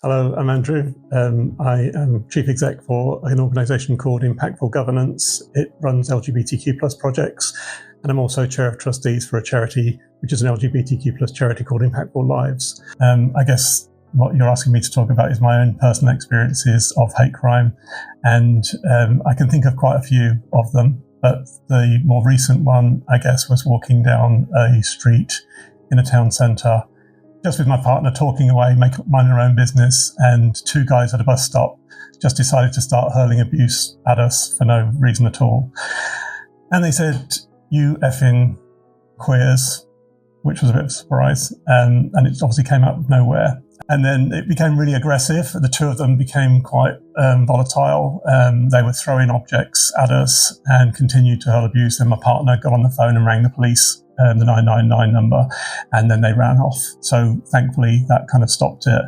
Hello, I'm Andrew. I am Chief Exec for an organisation called Impactful Governance. It runs LGBTQ plus projects, and I'm also Chair of Trustees for a charity, which is an LGBTQ plus charity called Impactful Lives. I guess what you're asking me to talk about is my own personal experiences of hate crime, and I can think of quite a few of them, but the more recent one, I guess, was walking down a street in a town centre just with my partner, talking away, minding our own business, and two guys at a bus stop just decided to start hurling abuse at us for no reason at all. And they said, "You effing queers," which was a bit of a surprise. And it obviously came out of nowhere. And then it became really aggressive. The two of them became quite volatile. They were throwing objects at us and continued to hurl abuse. And my partner got on the phone and rang the police, the 999 number, and then they ran off. So thankfully that kind of stopped it.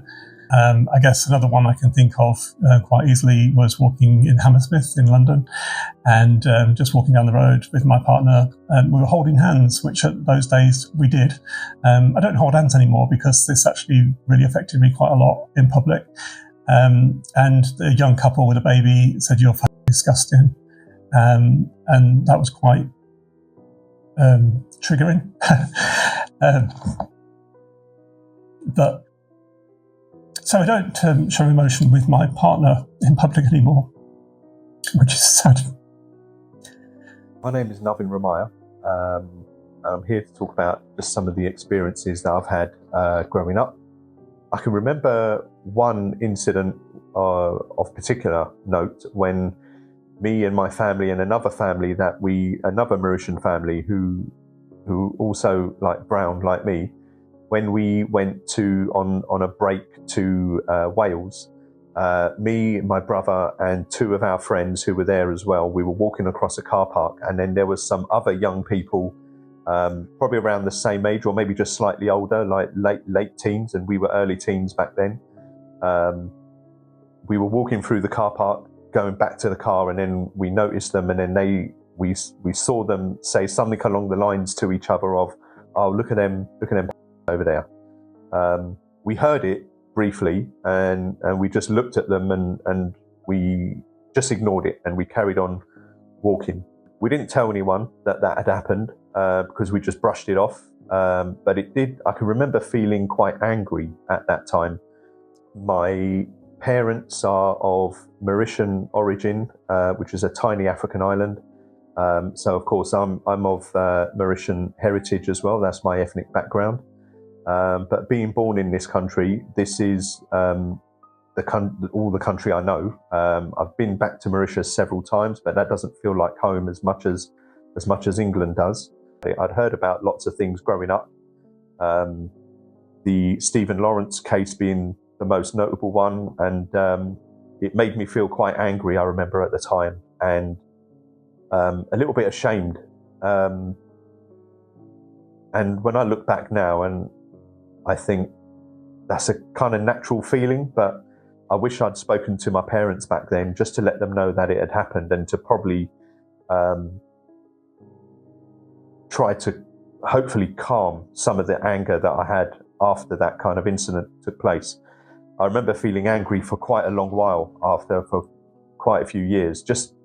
I guess another one I can think of quite easily was walking in Hammersmith in London and just walking down the road with my partner. We were holding hands, which at those days we did. I don't hold hands anymore because this actually really affected me quite a lot in public. And the young couple with a baby said, "You're fucking disgusting." And that was quite triggering. But so I don't show emotion with my partner in public anymore, which is sad. My name is Navin Ramaya. And I'm here to talk about just some of the experiences that I've had growing up. I can remember one incident of particular note when me and my family and another family another Mauritian family who also like brown like me, when we went on a break to Wales, me, my brother, and two of our friends who were there as well, we were walking across a car park, and then there was some other young people, probably around the same age or maybe just slightly older, like late teens, and we were early teens back then. We were walking through the car park, going back to the car, and then we noticed them, and then we saw them say something along the lines to each other of, "Oh, look at them over there." We heard it briefly, and we just looked at them, and we just ignored it, and we carried on walking. We didn't tell anyone that had happened because we just brushed it off. But it did. I can remember feeling quite angry at that time. My parents are of Mauritian origin, which is a tiny African island. So of course I'm of Mauritian heritage as well. That's my ethnic background. But being born in this country, this is all the country I know. I've been back to Mauritius several times, but that doesn't feel like home as much as England does. I'd heard about lots of things growing up. The Stephen Lawrence case being the most notable one, and it made me feel quite angry, I remember at the time, and a little bit ashamed. And when I look back now, and I think that's a kind of natural feeling, but I wish I'd spoken to my parents back then just to let them know that it had happened, and to probably try to hopefully calm some of the anger that I had after that kind of incident took place. I remember feeling angry for quite a long while after, for quite a few years, just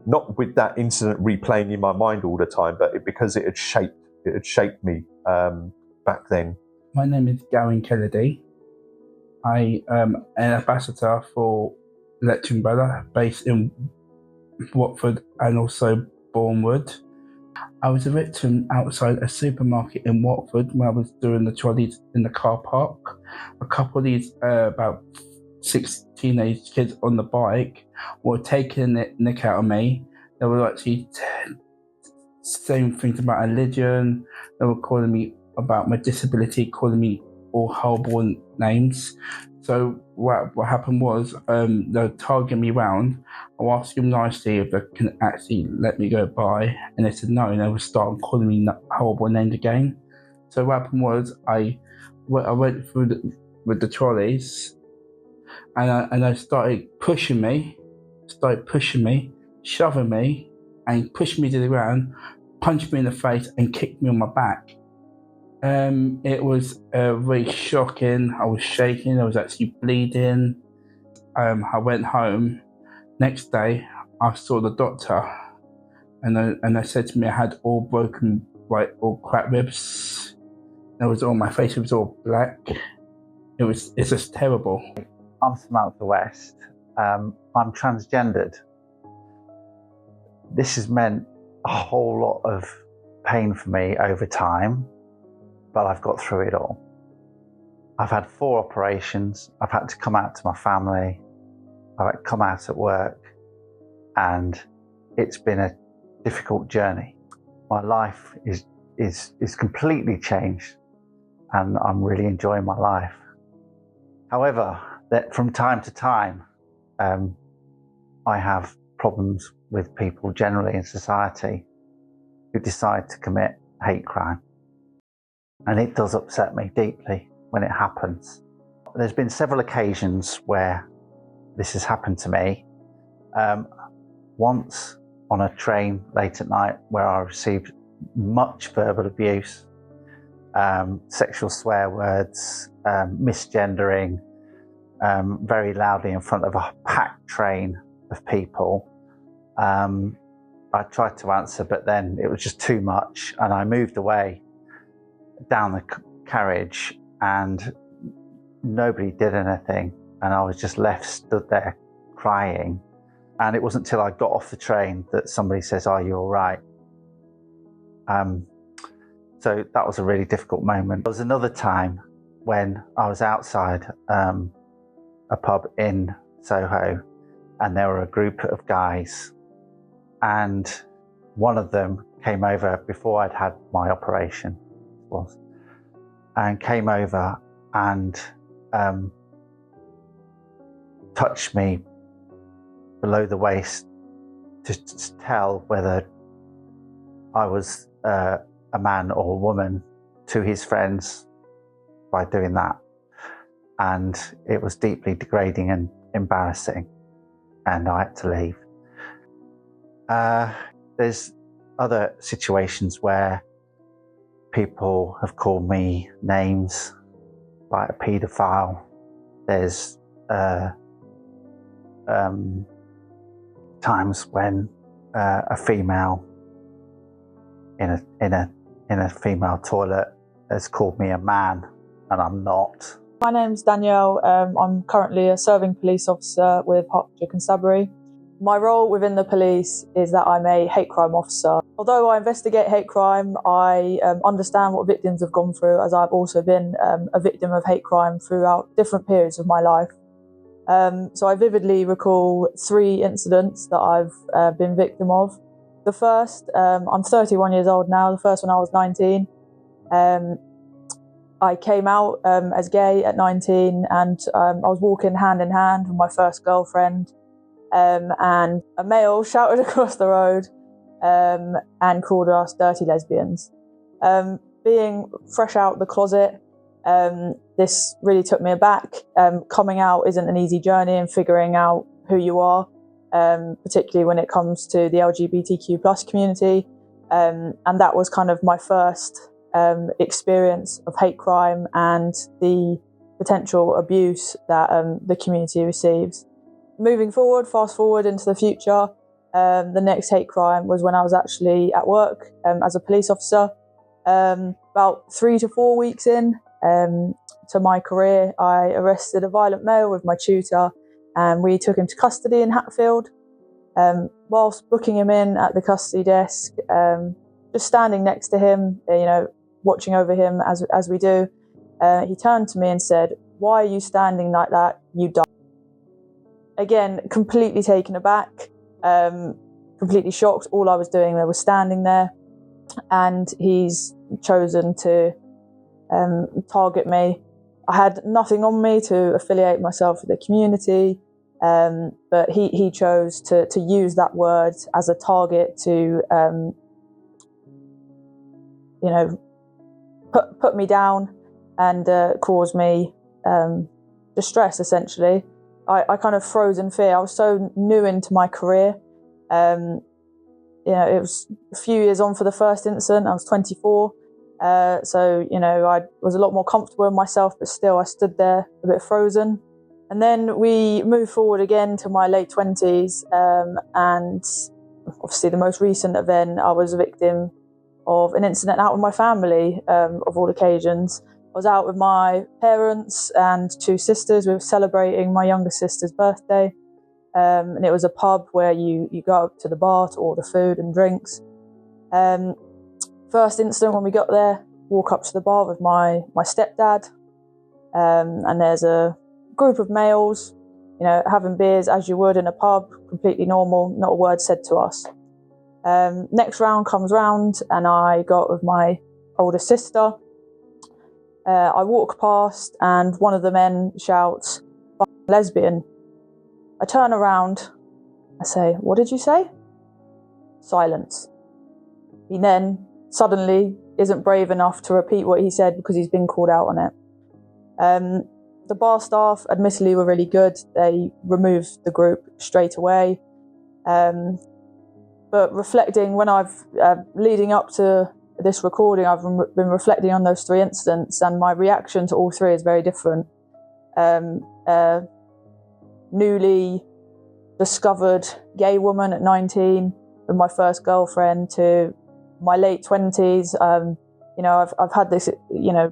not with that incident replaying in my mind all the time, but because it had shaped me back then. My name is Gavin Kennedy. I am an ambassador for Electric Umbrella based in Watford and also Bournemouth. I was a victim outside a supermarket in Watford when I was doing the trolleys in the car park. A couple of these about 6 teenage kids on the bike were taking the nick out of me. They were actually saying things about religion. They were calling me about my disability, calling me all horrible names. So what happened was they were targeting me round. I asked them nicely if they can actually let me go by, and they said no, and they would start calling me horrible names again. So what happened was I went through with the trolleys, and they started pushing me, shoving me, and pushed me to the ground, punched me in the face, and kicked me on my back. It was very shocking. I was shaking. I was actually bleeding. I went home. Next day, I saw the doctor, and they said to me I had all broken, all cracked ribs. It was all, my face was all black. It's just terrible. I'm Samantha West. I'm transgendered. This has meant a whole lot of pain for me over time, but I've got through it all. I've had 4 operations. I've had to come out to my family. I've had to come out at work, and it's been a difficult journey. My life is completely changed, and I'm really enjoying my life. However, that from time to time, I have problems with people generally in society who decide to commit hate crime. And it does upset me deeply when it happens. There's been several occasions where this has happened to me. Once on a train late at night where I received much verbal abuse, sexual swear words, misgendering, very loudly in front of a packed train of people. I tried to answer, but then it was just too much, and I moved away down the carriage, and nobody did anything, and I was just left stood there crying. And it wasn't until I got off the train that somebody says, "Are you all right?" So that was a really difficult moment. There was another time when I was outside a pub in Soho, and there were a group of guys, and one of them came over before I'd had my operation, and came over and touched me below the waist to tell whether I was a man or a woman to his friends by doing that. And it was deeply degrading and embarrassing, and I had to leave. There's other situations where people have called me names, like a paedophile. There's times when a female in a female toilet has called me a man, and I'm not. My name's Danielle. I'm currently a serving police officer with Hertfordshire Constabulary. My role within the police is that I'm a hate crime officer. Although I investigate hate crime, I understand what victims have gone through, as I've also been a victim of hate crime throughout different periods of my life. So I vividly recall 3 incidents that I've been victim of. The first, I'm 31 years old now. The first when I was 19. I came out as gay at 19, and I was walking hand in hand with my first girlfriend, and a male shouted across the road and called us dirty lesbians. Being fresh out the closet, this really took me aback. Coming out isn't an easy journey, and figuring out who you are, particularly when it comes to the LGBTQ+ community. And that was kind of my first experience of hate crime and the potential abuse that the community receives. Moving forward, fast forward into the future, the next hate crime was when I was actually at work as a police officer. About 3 to 4 weeks in to my career, I arrested a violent male with my tutor, and we took him to custody in Hatfield. Whilst booking him in at the custody desk, just standing next to him, watching over him as we do, he turned to me and said, "Why are you standing like that? You die." Again, completely taken aback, completely shocked. All I was doing there was standing there, and he's chosen to target me. I had nothing on me to affiliate myself with the community, but he chose to use that word as a target to put me down and cause me distress, essentially. I kind of froze in fear. I was so new into my career. It was a few years on for the first incident. I was 24. So, I was a lot more comfortable in myself, but still I stood there a bit frozen. And then we moved forward again to my late 20s. And obviously the most recent event, I was a victim of an incident out with my family, of all occasions. I was out with my parents and 2 sisters. We were celebrating my younger sister's birthday. And it was a pub where you go up to the bar to order food and drinks. First incident when we got there, walk up to the bar with my stepdad. And there's a group of males, having beers as you would in a pub, completely normal, not a word said to us. Next round comes round and I got with my older sister. I walk past and one of the men shouts, "Lesbian." I turn around, I say, "What did you say?" Silence. He then suddenly isn't brave enough to repeat what he said because he's been called out on it. The bar staff, admittedly, were really good. They removed the group straight away. But reflecting, when I've, leading up to this recording, I've been reflecting on those 3 incidents, and my reaction to all 3 is very different. Newly discovered gay woman at 19 with my first girlfriend, to my late 20s. I've had this,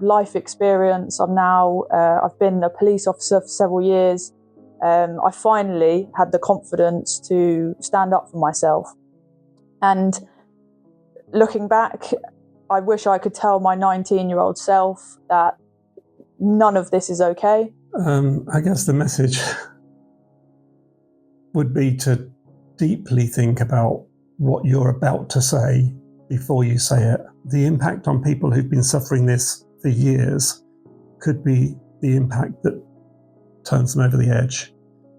life experience. I've been a police officer for several years. I finally had the confidence to stand up for myself. And looking back, I wish I could tell my 19-year-old self that none of this is okay. I guess the message would be to deeply think about what you're about to say before you say it. The impact on people who've been suffering this for years could be the impact that turns them over the edge.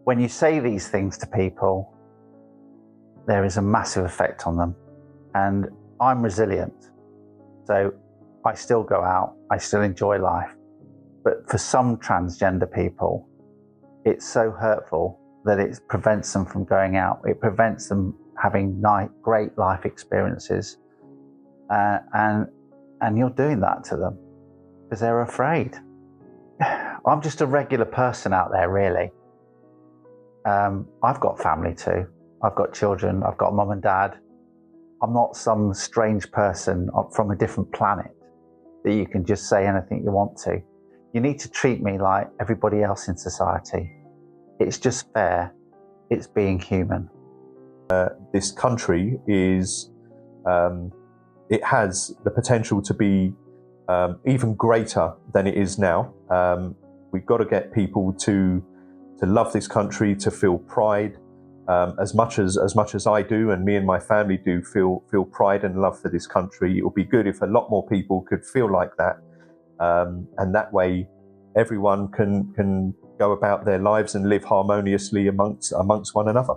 When you say these things to people, there is a massive effect on them. And I'm resilient. So I still go out, I still enjoy life. But for some transgender people, it's so hurtful that it prevents them from going out. It prevents them having great life experiences. And you're doing that to them because they're afraid. I'm just a regular person out there, really. I've got family too. I've got children. I've got mum and dad. I'm not some strange person from a different planet that you can just say anything you want to. You need to treat me like everybody else in society. It's just fair. It's being human. This country is, it has the potential to be even greater than it is now. We've got to get people to love this country, to feel pride, as much as I do, and me and my family do feel pride and love for this country. It would be good if a lot more people could feel like that, and that way, everyone can go about their lives and live harmoniously amongst one another.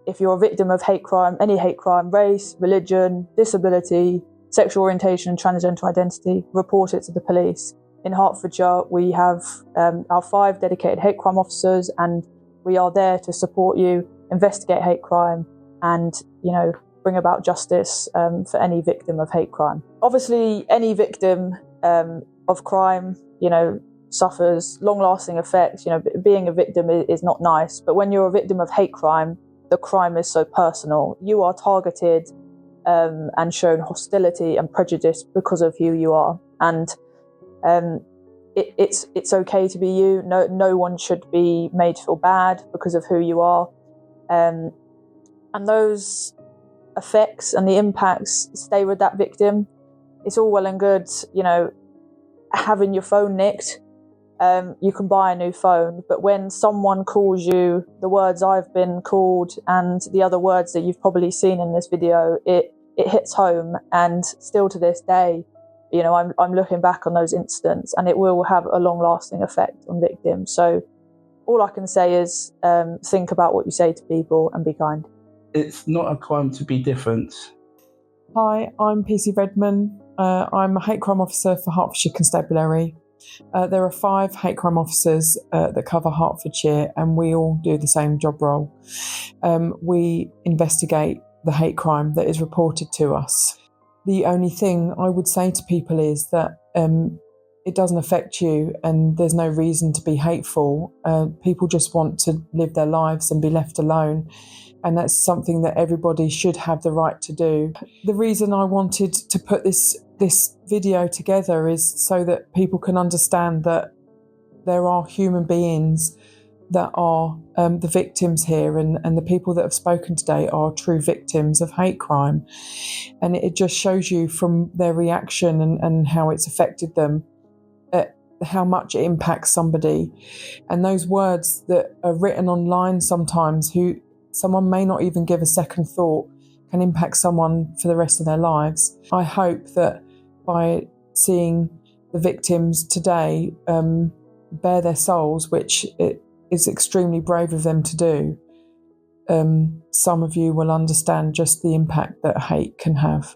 If you're a victim of hate crime, any hate crime, race, religion, disability, sexual orientation, transgender identity, report it to the police. In Hertfordshire, we have our 5 dedicated hate crime officers, and we are there to support you, investigate hate crime, and bring about justice for any victim of hate crime. Obviously, any victim of crime, suffers long-lasting effects. Being a victim is not nice, but when you're a victim of hate crime, the crime is so personal. You are targeted and shown hostility and prejudice because of who you are, and it's okay to be you. No one should be made to feel bad because of who you are, and those effects and the impacts stay with that victim. It's all well and good, having your phone nicked. You can buy a new phone, but when someone calls you the words I've been called and the other words that you've probably seen in this video, it hits home. And still to this day, I'm looking back on those incidents, and it will have a long-lasting effect on victims. So all I can say is think about what you say to people and be kind. It's not a crime to be different. Hi, I'm PC Redman. I'm a hate crime officer for Hertfordshire Constabulary. There are 5 hate crime officers that cover Hertfordshire, and we all do the same job role. We investigate the hate crime that is reported to us. The only thing I would say to people is that it doesn't affect you and there's no reason to be hateful. People just want to live their lives and be left alone. And that's something that everybody should have the right to do. The reason I wanted to put this video together is so that people can understand that there are human beings that are the victims here, and the people that have spoken today are true victims of hate crime. And it just shows you from their reaction and how it's affected them, how much it impacts somebody. And those words that are written online sometimes, who someone may not even give a second thought, can impact someone for the rest of their lives. I hope that by seeing the victims today bare their souls, which it is extremely brave of them to do, some of you will understand just the impact that hate can have.